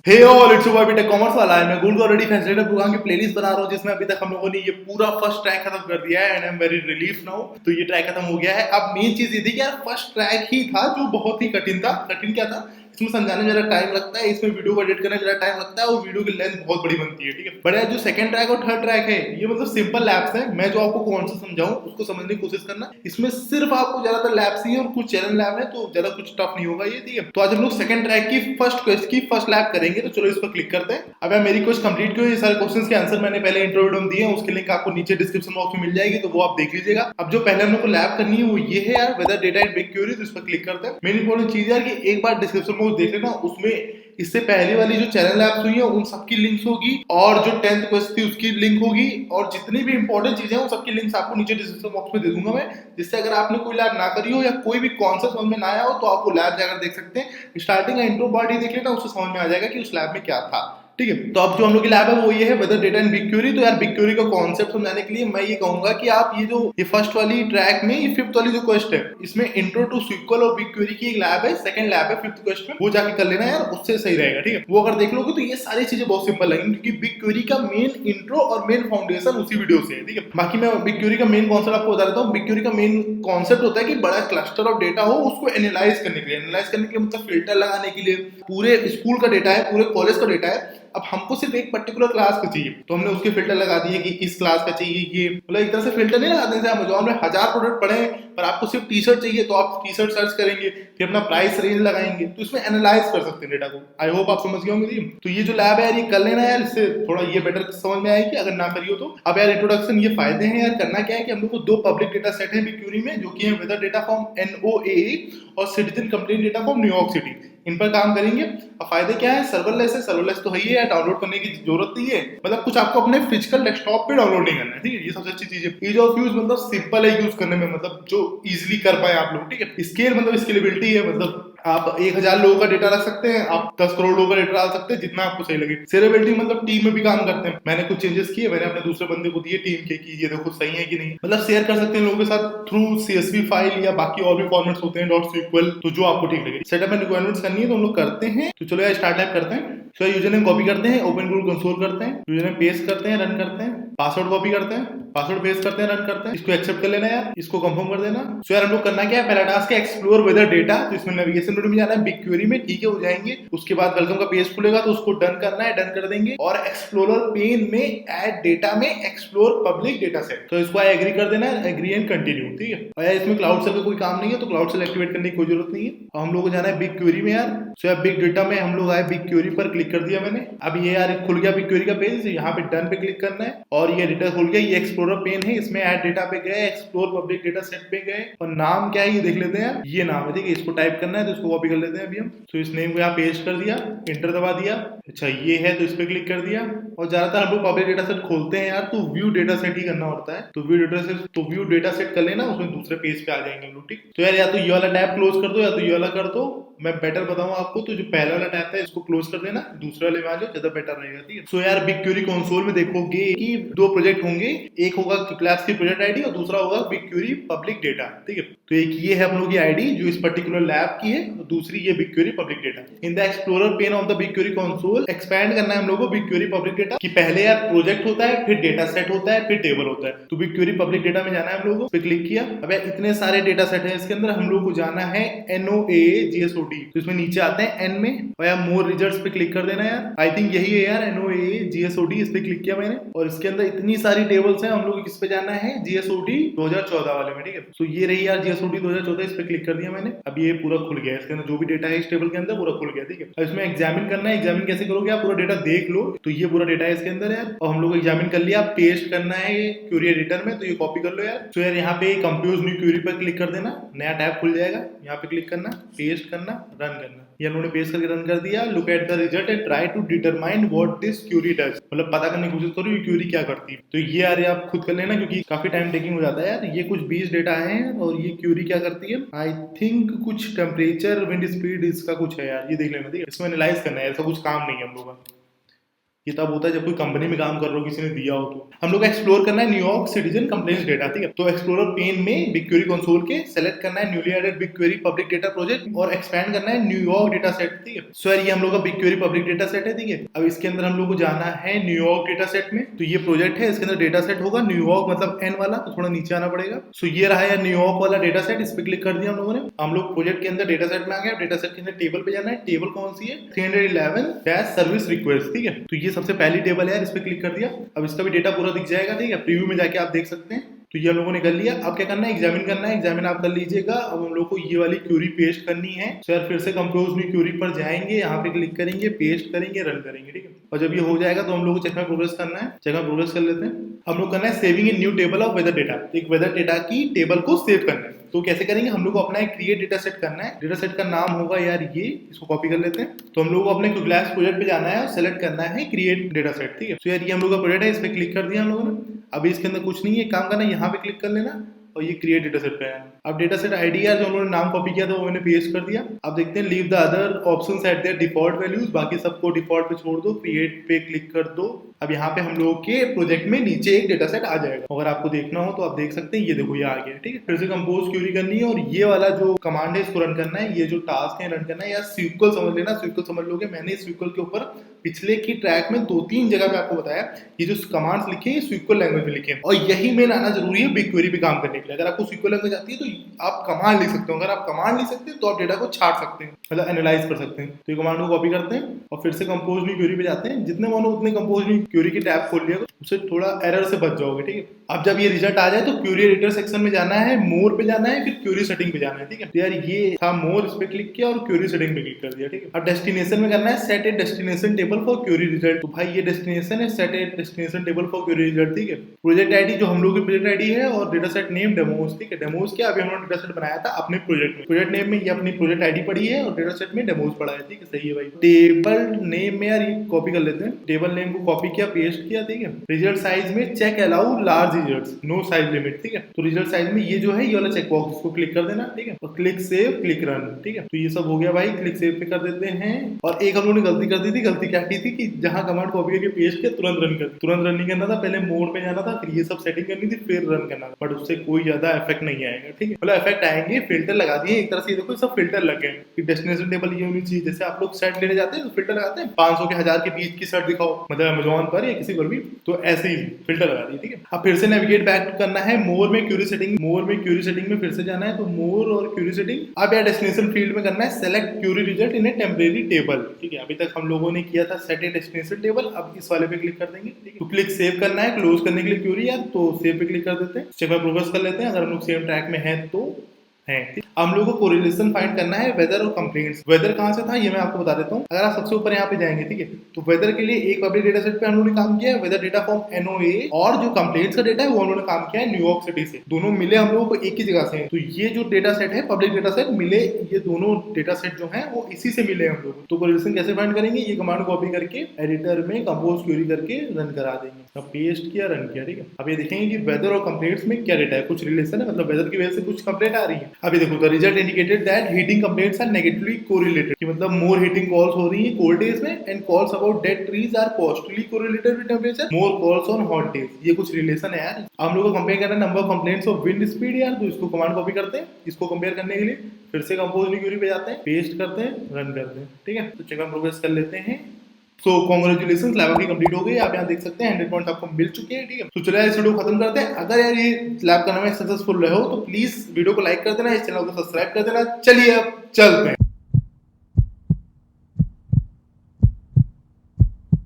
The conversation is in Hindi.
Hey all, it's your BTech commerce वाला है। मैं गोल्ड ऑलरेडी फैसिलिटेटर प्रोग्राम की प्लेलिस्ट बना रहा हूँ जिसमें अभी तक हम लोगों ने ये पूरा फर्स्ट ट्रैक खत्म कर दिया है and I am very relief now. तो ये ट्रैक खत्म हो गया है। अब मेन चीज ये थी कि यार फर्स्ट ट्रैक ही था जो बहुत ही कठिन था। कठिन क्या था, इसमें समझाने में जरा टाइम लगता है, इसमें वीडियो को एडिट करने में जरा टाइम लगता है और वीडियो की लेंथ बहुत बड़ी बनती है, ठीक है। बट यार जो सेकंड ट्रैक और थर्ड ट्रैक है ये मतलब सिंपल लैब्स है। मैं जो आपको कॉन्सेप्ट समझाऊं उसको समझने की कोशिश करना। इसमें सिर्फ आपको ज्यादातर लैब्स ही है और कुछ चैलेंज लैब है, तो ज्यादा कुछ टफ नहीं होगा ये, ठीक है। तो आज हम लोग सेकंड ट्रैक की फर्स्ट क्वेश्चन की फर्स्ट लैब करेंगे, तो चलो इस पर क्लिक करते हैं। अब यार मेरी क्वेश्चन कंप्लीट क्यों, ये सारे क्वेश्चंस के आंसर मैंने पहले इंट्रो वीडियो में दिए हैं, उसके लिंक आपको नीचे डिस्क्रिप्शन बॉक्स में मिल जाएगी, तो वो आप देख लीजिएगा। अब जो पहले हम लोग को लैब करनी है वो ये है यार, वेदर डेटा इन BigQuery, तो इस पर क्लिक करते हैं। मेन इंपॉर्टेंट चीज यार कि एक बार डिस्क्रिप्शन बॉक्स देख लेना, उसमें इससे पहले वाली जो चैनल ऐप्स हुई है उन सबकी लिंक्स होगी और जो 10th क्वेश्चन थी उसकी लिंक होगी और जितनी भी इंपॉर्टेंट चीजें हैं उन सबकी लिंक्स आपको नीचे डिस्क्रिप्शन बॉक्स में दे दूंगा मैं, जिससे अगर आपने कोई लैब ना करी हो या कोई भी कॉन्सेप्ट समझ में ना आया हो तो आप वो लैब जाकर देख सकते हैं। स्टार्टिंग का इंट्रो पार्ट ही देख लेना, उससे समझ में आ जाएगा कि उस लैब में क्या था, ठीक है। तो अब जो हम लोग की लैब है वो ये है, वेदर डेटा इन BigQuery। तो यार BigQuery का कॉन्सेप्ट समझाने के लिए मैं ये कहूंगा कि आप ये फर्स्ट वाली ट्रैक में ये फिफ्थ वाली जो क्वेश्चन है इसमें इंट्रो टू SQL और BigQuery की एक लैब है, सेकंड लैब है फिफ्थ क्वेश्चन में, वो जाके कर लेना यार, उससे सही रहेगा, ठीक है। वो अगर देख लोगे तो ये सारी चीजें बहुत सिंपल लगेंगी क्योंकि BigQuery का मेन इंट्रो और मेन फाउंडेशन उसी वीडियो से है, ठीक है। बाकी मैं BigQuery का मेन कॉन्सेप्ट आपको बता देता हूँ। BigQuery का मेन कॉन्सेप्ट होता है कि बड़ा क्लस्टर ऑफ डेटा हो, उसको एनालाइज करने के लिए मतलब फिल्टर लगाने के लिए। पूरे स्कूल का डेटा है, पूरे कॉलेज का डेटा है, अब हमको सिर्फ एक पर्टिकुलर क्लास का चाहिए तो हमने उसके फिल्टर लगा दिए कि इस क्लास का चाहिए ये, मतलब एक तरह से फिल्टर नहीं लगाते हैं। अमेज़न में 1000 प्रोडक्ट पड़े हैं पर आपको सिर्फ टी शर्ट चाहिए तो आप टी शर्ट सर्च करेंगे, फिर अपना प्राइस रेंज लगाएंगे, तो इसमें एनालाइज कर सकते हैं डेटा को। आई होप आप समझ गए होंगे। तो ये जो लैब है यार ये कर लेना यार, इससे थोड़ा ये बेटर समझ में आएगी अगर ना करियो तो। अब यार इंट्रोडक्शन ये फायदे हैं यार, करना क्या है कि हम लोग को दो पब्लिक डेटा सेट है BigQuery में जो कि है वेदर डेटा फ्रॉम NOAA और citizen complaint data from New York city, इन पर काम करेंगे। अब फायदे क्या है, सर्वरलेस है, सर्वरलेस तो है ही है, डाउनलोड करने की जरूरत नहीं है, मतलब कुछ आपको अपने फिजिकल डेस्कटॉप पे डाउनलोड नहीं करना है, ठीक है। ये सबसे अच्छी चीज है। ईज ऑफ यूज मतलब सिंपल है यूज करने में, मतलब जो इजीली कर पाए आप लोग, ठीक है। स्केल मतलब स्केलेबिलिटी है, मतलब आप 1000 लोगों का डेटा रख सकते हैं, आप 10 करोड़ लोगों का डेटा डाल सकते हैं, जितना आपको सही लगे। सेलेबिलिटी मतलब टीम में भी काम करते हैं, मैंने कुछ चेंजेस किए, मैंने अपने दूसरे बंदे को दिए टीम के कि ये देखो सही है कि नहीं, मतलब शेयर कर सकते हैं लोगों के साथ थ्रू CSV फाइल या बाकी और भी फॉर्मेट्स होते हैं .SQL, तो जो आपको ठीक लगे। सेटअप एंड रिक्वायरमेंट्स करनी है तो हम लोग करते हैं, तो चलो यार स्टार्ट टाइप करते हैं। सो यूजर नेम कॉपी करते हैं, ओपन गूगल कंसोल करते हैं, यूजर नेम पेस्ट करते हैं, रन करते हैं, पासवर्ड कॉपी करते हैं, पासवर्ड पेस्ट करते हैं, रन करते हैं, इसको एक्सेप्ट कर लेना यार, इसको कंफर्म कर देना। सो यार हम लोग करना क्या है, पहला टास्क है एक्सप्लोर वेदर डेटा, तो इसमें नेविगेशन विंडो में जाना है BigQuery में, ठीक है, हो जाएंगे। उसके बाद वेलकम का पेज खुलेगा तो उसको डन करना है, डन कर देंगे। और एक्सप्लोरर पेन में ऐड डेटा में एक्सप्लोर पब्लिक डेटा सेट, तो इसको एग्री कर देना है, एग्री एंड कंटिन्यू, ठीक है। और यार इसमें क्लाउड सेल का कोई काम नहीं है तो क्लाउड सेल एक्टिवेट करने की कोई जरूरत नहीं है। और हम लोग को जाना है BigQuery में यार। सो यार बिग डेटा में हम लोग आए, BigQuery पर क्लिक कर दिया मैंने। अब ये यार खुल गया BigQuery का पेज, यहाँ पे डन पे क्लिक करना है और ये डेटा खुल गया। ये एक्सप्लोरर पेन है, इसमें ऐड डेटा पे गए, एक्सप्लोर पब्लिक डेटा सेट पे गए और नाम क्या है ये देख लेते हैं यार, ये नाम है, ठीक है। इसको टाइप करना है तो इसको कॉपी कर लेते हैं अभी हम। तो इस नेम को यहाँ पेस्ट कर दिया, इंटर दबा दिया, अच्छा ये है तो इस पे क्लिक कर दिया। और ज्यादातर हम लोग पब्लिक डेटा सेट खोलते हैं यार तो व्यू डेटा सेट ही करना होता है, तो व्यू डेटा सेट कर लेना, उसमें दूसरे पेज पे आ जाएंगे हम लोग, ठीक। तो यार या तो ये वाला टैब क्लोज कर दो या तो ये वाला कर दो, मैं बेटर बताऊं आपको तो जो पहला वाला टैब था इसको क्लोज कर देना, दूसरे वाले में आ जाओ, ज्यादा बेटर रहेगा, ठीक है। सो यार BigQuery कंसोल में देखोगे कि दो प्रोजेक्ट होंगे, एक होगा क्लास की प्रोजेक्ट आईडी और दूसरा होगा BigQuery पब्लिक डेटा, ठीक है। तो एक ये है हम लोग की आईडी जो इस पर्टिकुलर लैब की है और दूसरी ये BigQuery public data. In the explorer pain of the BigQuery console expand करना है हम लोग को BigQuery पब्लिक डेटा कि पहले यार प्रोजेक्ट होता है, फिर डेटा सेट होता है, फिर टेबल होता है, तो BigQuery पब्लिक डेटा में जाना है हम लोग को, क्लिक किया। अब यार इतने सारे डेटा सेट है इसके अंदर, हम लोग को जाना है NOAA GSOD, तो इसमें नीचे आते हैं N में और यार मोर रिजल्ट्स पे क्लिक कर देना यार। आई थिंक यही है यार NOAA GSOD, इस पे क्लिक किया मैंने और इसके अंदर इतनी सारी टेबल्स हैं, हम लोग किस पे जाना है GSOD 2014 वाले में, ठीक है। तो ये रही यार GSOD 2014, इस पे क्लिक कर दिया मैंने। अब ये पूरा खुल गया, इसके अंदर जो भी डेटा है इस टेबल के अंदर पूरा खुल गया, ठीक है। अब इसमें एग्जामिन करना है, एग्जामिन कैसे करोगे आप, पूरा डेटा देख लो, तो ये पूरा डेटा है इसके अंदर यार और हम लोग एग्जामिन कर लिया। पेस्ट करना है ये क्वेरी एडिटर में, तो ये कॉपी कर लो यार। तो यार यहाँ पे कंप्यूज न्यू क्वेरी पर क्लिक कर देना, नया टैब खुल जाएगा, यहाँ पे क्लिक करना, पेस्ट करना, रन करना। ये उन्होंने पेस्ट करके रन कर दिया। Look at the result and try to determine what this query does, मतलब पता करने की कोशिश करो ये क्वेरी क्या करती है। तो ये यार आप खुद कर लेना क्योंकि काफी टाइम टेकिंग हो जाता है यार। ये कुछ 20 डेटा है और ये क्वेरी क्या करती है, आई थिंक कुछ टेम्परेचर, विंड स्पीड, इसका कुछ है यार, ये देख लेना, ठीक है। इसमें एनालाइज करना है, ऐसा कुछ काम नहीं है हम लोग का। ये तब होता है जब कोई कंपनी में काम कर रहे हो, किसी ने दिया हो। तो हम लोग एक्सप्लोर करना है न्यूयॉर्क सिटीजन कंप्लेंट्स डेटा, ठीक है। तो एक्सप्लोरर पेन में BigQuery कंसोल के सेलेक्ट करना है newly added BigQuery public data project और एक्सपैंड करना है न्यूयॉर्क डेटा सेट, ठीक है। सो यार ये हम लोग का BigQuery पब्लिक डेटा सेट है, ठीक है। अब इसके अंदर हम लोग को जाना है न्यूयॉर्क डेटा सेट में। तो ये प्रोजेक्ट है, इसके अंदर डेटा सेट होगा न्यूयॉर्क मतलब N वाला, तो थोड़ा नीचे आना पड़ेगा। सो ये रहा यार न्यूयॉर्क वाला डेटा सेट, इस पे क्लिक कर दिया हम लोगों ने। हम लोग प्रोजेक्ट के अंदर डेटा सेट में आ गए। डेटा सेट के अंदर टेबल पे जाना है। टेबल कौन सी है? 311 सर्विस रिक्वेस्ट, ठीक है। तो ये सबसे पहली टेबल है, इस पे क्लिक कर दिया। अब इसका भी डेटा पूरा दिख जाएगा, ठीक है। प्रीव्यू में जाके आप देख सकते हैं। तो ये हम लोगों ने कर लिया। अब क्या करना है? एग्जामिन करना है। एग्जामिन आप कर लीजिएगा। अब हम लोग को ये वाली क्यूरी पेस्ट करनी है। तो यार फिर से कंपोज न्यू क्यूरी पर जाएंगे, यहाँ पे क्लिक करेंगे, पेस्ट करेंगे, रन करेंगे, ठीक है। और जब ये हो जाएगा तो हम लोग को चेक में प्रोग्रेस करना है। चेक में प्रोग्रेस कर लेते हैं। हम लोग करना है saving in new table of weather data. एक वेदर डेटा की टेबल को सेव करना है। तो कैसे करेंगे? हम लोग को अपना एक क्रिएट डेटा सेट करना है। डेटा सेट का नाम होगा यार ये, इसको कॉपी कर लेते हैं। तो हम लोग को अपने क्लास प्रोजेक्ट पे जाना है और सेलेक्ट करना है क्रिएट डेटा सेट, ठीक है। तो यार ये हम लोग का प्रोजेक्ट है, इस पे क्लिक कर दिया हम लोगों ने। अभी इसके अंदर कुछ नहीं है, काम करना है, यहाँ पे क्लिक कर लेना और ये क्रिएट डेटा सेट पे है। अब डेटा सेट आईडी यार जो उन्होंने नाम कॉपी किया था वो मैंने पेस्ट कर दिया। अब देखते हैं leave the other options eight there default values, बाकी सबको डिफॉल्ट पे छोड़ दो, क्रिएट पे क्लिक कर दो। अब यहाँ पे हम लोगों के प्रोजेक्ट में नीचे एक डेटा सेट आ जाएगा। अगर आपको देखना हो तो आप देख सकते हैं, ये देखो ये आ गया, ठीक है। फिर से कंपोज क्यूरी करनी है और ये वाला जो कमांड है इसको रन करना है। ये जो टास्क है रन करना है। यार स्यूक्वल समझ लेना, स्यूक्वल समझ लोगे। मैंने स्यूक्वल के ऊपर पिछले की ट्रैक में 2-3 जगह पे आपको बताया, ये जो कमांड्स लिखे हैं स्यूक्वल लैंग्वेज में लिखे हैं और यही मेन आना जरूरी है BigQuery पे काम करने के लिए। अगर आपको स्यूक्वल लैंग्वेज आती है तो आप कमांड लिख सकते हो। अगर आप कमांड लिख सकते हैं तो आप डेटा को छाट सकते हैं, मतलब एनालाइज कर सकते हैं। तो ये कमांड को कॉपी करते हैं और फिर से कंपोज न्यू क्यूरी पे जाते हैं। जितने मानो उतने कंपोज न्यू क्यूरी की टैब खोल लिया, उससे थोड़ा एरर से बच जाओगे, ठीक है। अब जब ये रिजल्ट आ जाए तो क्यूरी एडिटर सेक्शन में जाना है, मोर पे जाना है, फिर क्यूरी सेटिंग पे जाना है, ठीक है। तो यार ये था मोर, इस पे क्लिक किया और क्यूरी सेटिंग पे क्लिक कर दिया, ठीक है। अब डेस्टिनेशन में करना है set a destination table for query result. तो भाई ये डेस्टिनेशन है, set a destination table for query result, ठीक है। प्रोजेक्ट आईडी जो हम लोग की प्रोजेक्ट आईडी है और डेटा सेट नेम डेमोस, ठीक है। डेमोस क्या? अभी हम लोग डेटा सेट बनाया था अपने प्रोजेक्ट में। प्रोजेक्ट नेम में ये अपनी प्रोजेक्ट आईडी पड़ी है और डेटा सेट में डेमोस पड़ा है, ठीक है। सही है भाई। टेबल नेम में यार ये कॉपी कर लेते हैं। टेबल नेम को कॉपी किया, पेस्ट किया, ठीक है। रिजल्ट साइज में check allow large results, no size limit, ठीक है। तो रिजल्ट साइज में ये जो है ये वाला चेक बॉक्स, इसको क्लिक कर देना, ठीक है। और क्लिक सेव, क्लिक रन, ठीक है। तो ये सब हो गया भाई। क्लिक सेव पे कर देते हैं। और एक हम लोगों ने गलती कर दी थी। गलती क्या की थी कि जहां कमांड कॉपी करके पेस्ट किया तुरंत रन कर, तुरंत रन नहीं करना था। पहले मोड पे जाना था, फिर ये सब सेटिंग करनी थी, फिर रन करना था। बट उससे कोई ज्यादा इफेक्ट नहीं आएगा, ठीक है। मतलब इफेक्ट आएंगे, फिल्टर लगा दिए एक तरह से। देखो सब फिल्टर लग गए कि डेस्टिनेशन टेबल ये होनी चाहिए। जैसे आप लोग सेट लेने जाते हैं तो फिल्टर लगाते हैं 500 के 1000 के बीच की सेट दिखाओ, मतलब अमेज़न पर या किसी पर भी, तो ऐसे ही फिल्टर लगा दिए, ठीक है। अब फिर से नेविगेट बैक करना है मोर में क्यूरी सेटिंग। मोर में क्यूरी सेटिंग में फिर से जाना है, तो मोर और क्यूरी सेटिंग। अब यार डेस्टिनेशन फील्ड में करना है select query result in a temporary table, ठीक है। अभी तक हम लोगों ने किया था सेट ए डेस्टिनेशन टेबल, अब इस वाले पे क्लिक कर देंगे, ठीक है। तो क्लिक सेव करना है, क्लोज करने के लिए क्यूरी यार, तो सेव पे क्लिक कर देते हैं। चेक में प्रोग्रेस कर लेते हैं। अगर हम लोग सेम ट्रैक में है तो है। हम लोगों को कोरिलेशन फाइंड करना है वेदर और कंप्लेंट्स। वेदर कहां से था ये मैं आपको बता देता हूं। अगर आप सबसे ऊपर यहाँ पे जाएंगे, ठीक है, तो वेदर के लिए एक पब्लिक डेटा सेट पे हम लोगों ने काम किया है, वेदर डेटा फ्रॉम NOA, और जो कंप्लेंट्स का डेटा है वो हम लोगों ने काम किया है न्यूयॉर्क सिटी से। दोनों मिले हम लोगों को एक ही जगह से। तो ये जो डेटा सेट है पब्लिक डेटा सेट मिले, ये दोनों डेटा सेट जो है वो इसी से मिले हम लोग। तो कोरिलेशन कैसे फाइंड करेंगे? ये कमांड कॉपी करके एडिटर में कंपोज क्वेरी करके रन करा देंगे। अब पेस्ट किया, रन किया, ठीक है। अब ये देखेंगे कि वेदर और कंप्लेंट्स में क्या डेटा है, कुछ रिलेशन है, मतलब वेदर की वजह से कुछ कंप्लेंट आ रही है। अभी देखो the result indicated that heating complaints are negatively correlated, कि मतलब मोर हीटिंग कॉल्स हो रही है कोल्ड डेज में and calls about dead trees are positively correlated with temperature, more calls on hot days. ये कुछ रिलेशन है यार। हम लोग को कंपेयर करना है number of complaints of wind speed यार, तो इसको कमांड कॉपी करते हैं। इसको कंपेयर करने के लिए फिर से कंपोज न्यू क्वेरी पे जाते हैं, पेस्ट करते हैं, रन करते हैं, ठीक है। तो चेक ऑन प्रोग्रेस कर लेते हैं। सो कांग्रेचुलेशंस, लैब आपकी कंप्लीट हो गई। आप यहाँ देख सकते हैं 100 पॉइंट्स आपको मिल चुके हैं, ठीक है। तो चलिए इस वीडियो को खत्म करते हैं। अगर यार ये लैब करने में सक्सेसफुल रहे हो तो प्लीज वीडियो को लाइक कर देना, इस चैनल को सब्सक्राइब कर देना। चलिए अब चलते हैं।